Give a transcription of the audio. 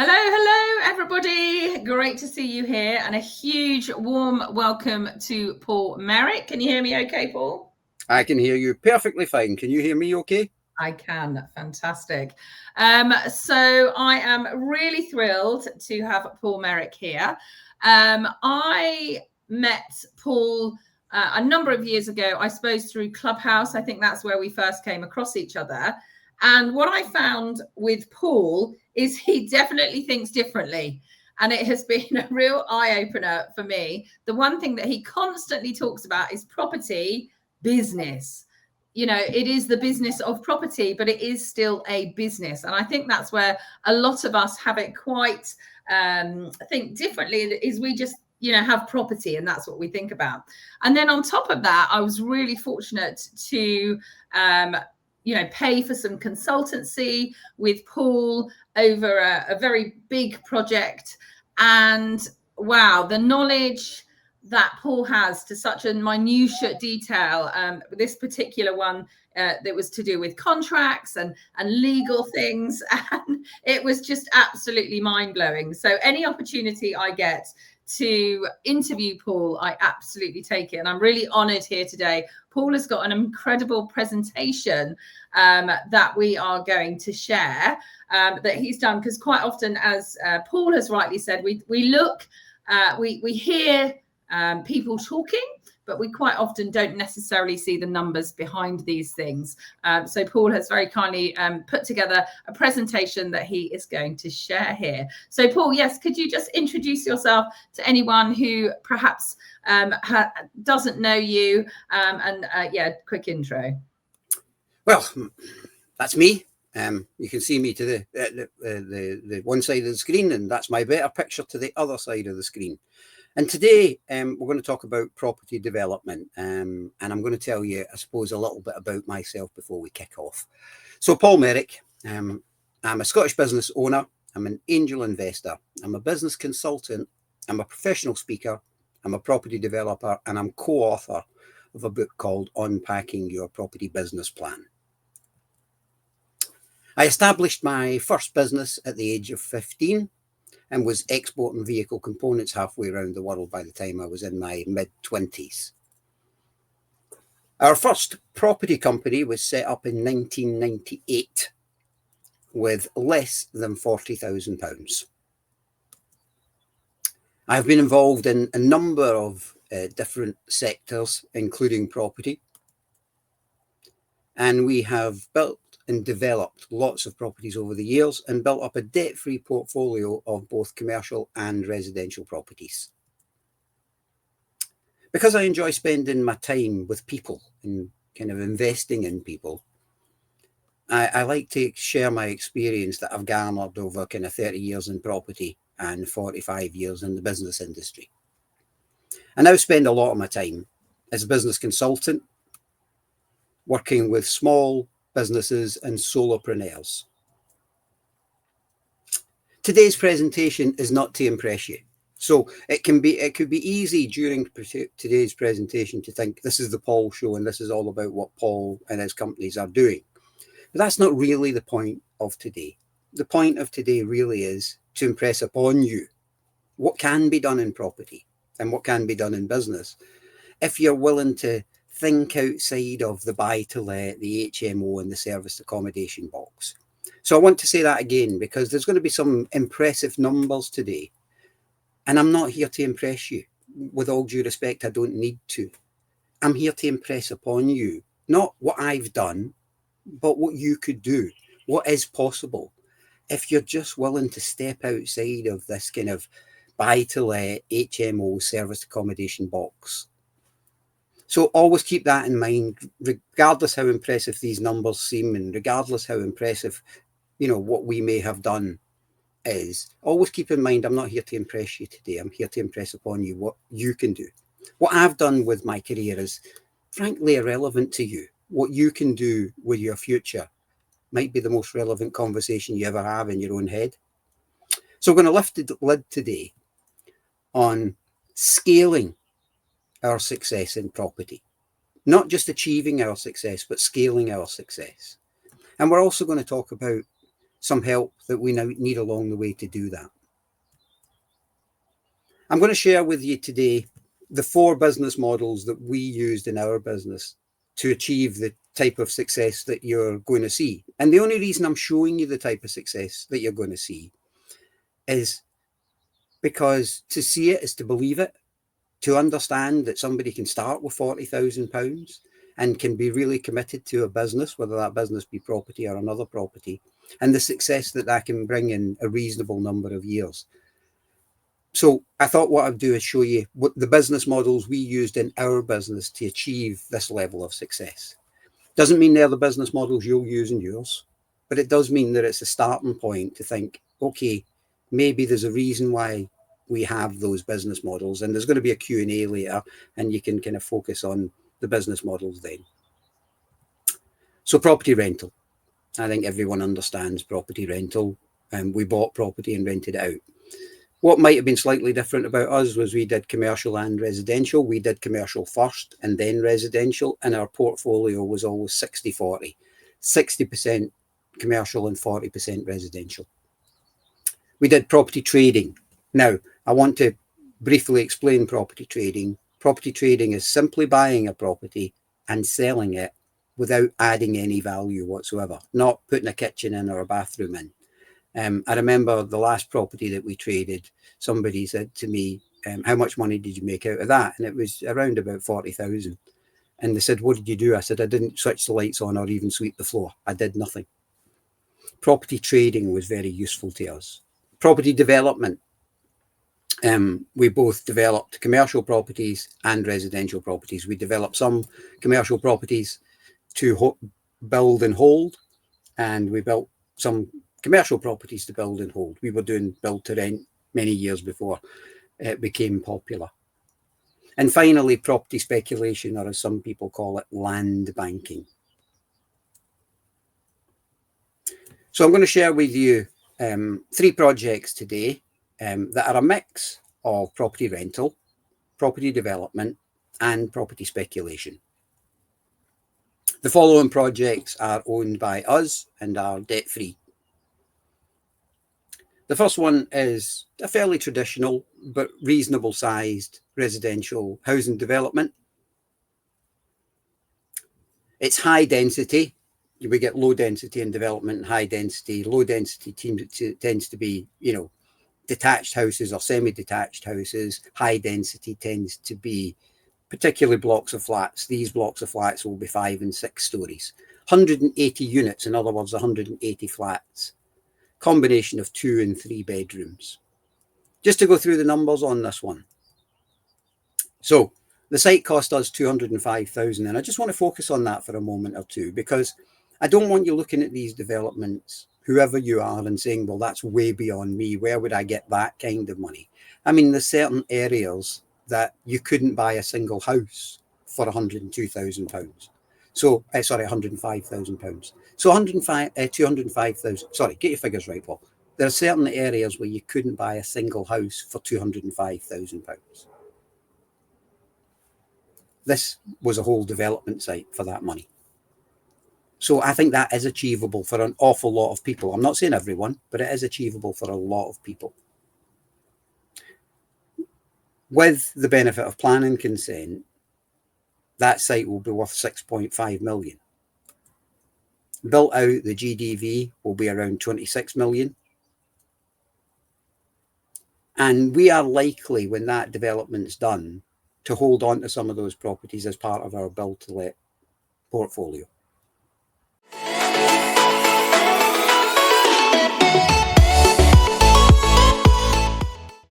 Hello, everybody. Great to see you here, and a huge warm welcome to Paul Merrick. Can you hear me okay, Paul? I can hear you perfectly fine. Can you hear me okay? I can. Fantastic. So I am really thrilled to have Paul Merrick here. I met Paul a number of years ago, I suppose through Clubhouse. I think that's where we first came across each other. And what I found with Paul is he definitely thinks differently. And it has been a real eye opener for me. The one thing that he constantly talks about is property business. You know, it is the business of property, but it is still a business. And I think that's where a lot of us have it quite think differently, is we just have property and that's what we think about. And then on top of that, I was really fortunate to pay for some consultancy with Paul over a very big project. And wow, the knowledge that Paul has to such a minutiate detail. This particular one that was to do with contracts and legal things, and it was just absolutely mind-blowing. So any opportunity I get to interview Paul, I absolutely take it, and I'm really honored here today. Paul has got an incredible presentation that we are going to share that he's done, because quite often, as Paul has rightly said, we look, we hear people talking, but we quite often don't necessarily see the numbers behind these things. So Paul has very kindly put together a presentation that he is going to share here. So Paul, yes, could you just introduce yourself to anyone who perhaps doesn't know you, and quick intro. Well, that's me. You can see me to the one side of the screen, and that's my better picture to the other side of the screen. And today we're going to talk about property development, and I'm going to tell you, I suppose, a little bit about myself before we kick off. So Paul Merrick, I'm a Scottish business owner, I'm an angel investor, I'm a business consultant, I'm a professional speaker, I'm a property developer, and I'm co-author of a book called Unpacking Your Property Business Plan. I established my first business at the age of 15 and was exporting vehicle components halfway around the world by the time I was in my mid-20s. Our first property company was set up in 1998 with less than £40,000. I've been involved in a number of different sectors, including property, and we have built and developed lots of properties over the years and built up a debt-free portfolio of both commercial and residential properties. Because I enjoy spending my time with people and kind of investing in people, I like to share my experience that I've garnered over kind of 30 years in property and 45 years in the business industry. I now spend a lot of my time as a business consultant, working with small businesses and solopreneurs. Today's presentation is not to impress you. So it could be easy during today's presentation to think this is the Paul show and this is all about what Paul and his companies are doing. But that's not really the point of today. The point of today really is to impress upon you what can be done in property and what can be done in business if you're willing to think outside of the buy-to-let, the HMO and the serviced accommodation box. So I want to say that again, because there's going to be some impressive numbers today. And I'm not here to impress you. With all due respect, I don't need to. I'm here to impress upon you, not what I've done, but what you could do, what is possible, if you're just willing to step outside of this kind of buy-to-let, HMO, serviced accommodation box. So always keep that in mind, regardless how impressive these numbers seem and regardless how impressive, what we may have done is. Always keep in mind, I'm not here to impress you today. I'm here to impress upon you what you can do. What I've done with my career is frankly irrelevant to you. What you can do with your future might be the most relevant conversation you ever have in your own head. So we're going to lift the lid today on scaling our success in property, not just achieving our success, but scaling our success. And we're also going to talk about some help that we now need along the way to do that. I'm going to share with you today the 4 business models that we used in our business to achieve the type of success that you're going to see. And the only reason I'm showing you the type of success that you're going to see is because to see it is to believe it, to understand that somebody can start with £40,000 and can be really committed to a business, whether that business be property or another property, and the success that that can bring in a reasonable number of years. So I thought what I'd do is show you what the business models we used in our business to achieve this level of success. Doesn't mean they're the business models you'll use in yours, but it does mean that it's a starting point to think, okay, maybe there's a reason why we have those business models, and there's going to be a Q&A later, and you can kind of focus on the business models then. So property rental. I think everyone understands property rental, and we bought property and rented it out. What might have been slightly different about us was we did commercial and residential. We did commercial first and then residential, and our portfolio was always 60-40, 60% commercial and 40% residential. We did property trading. Now, I want to briefly explain property trading. Property trading is simply buying a property and selling it without adding any value whatsoever, not putting a kitchen in or a bathroom in. I remember the last property that we traded, somebody said to me, how much money did you make out of that? And it was around about 40,000. And they said, what did you do? I said, I didn't switch the lights on or even sweep the floor. I did nothing. Property trading was very useful to us. Property development. We both developed commercial properties and residential properties. We developed some commercial properties to build and hold, and we built some commercial properties to build and hold. We were doing build to rent many years before it became popular. And finally, property speculation, or as some people call it, land banking. So I'm going to share with you 3 projects today that are a mix of property rental, property development, and property speculation. The following projects are owned by us and are debt-free. The first one is a fairly traditional but reasonable sized residential housing development. It's high density. We get low density in development and high density. Low density tends to be, detached houses or semi-detached houses. High density tends to be particularly blocks of flats. These blocks of flats will be 5 and 6 stories. 180 units, in other words, 180 flats. Combination of 2 and 3 bedrooms. Just to go through the numbers on this one. So the site cost us 205,000, and I just want to focus on that for a moment or two, because I don't want you looking at these developments, whoever you are, and saying, well, that's way beyond me. Where would I get that kind of money? I mean, there's certain areas that you couldn't buy a single house for £102,000. So, sorry, £105,000. So 205,000, sorry, get your figures right, Paul. There are certain areas where you couldn't buy a single house for £205,000. This was a whole development site for that money. So I think that is achievable for an awful lot of people. I'm not saying everyone, but it is achievable for a lot of people. With the benefit of planning consent, that site will be worth 6.5 million. Built out, the GDV will be around 26 million. And we are likely, when that development's done, to hold on to some of those properties as part of our build to let portfolio.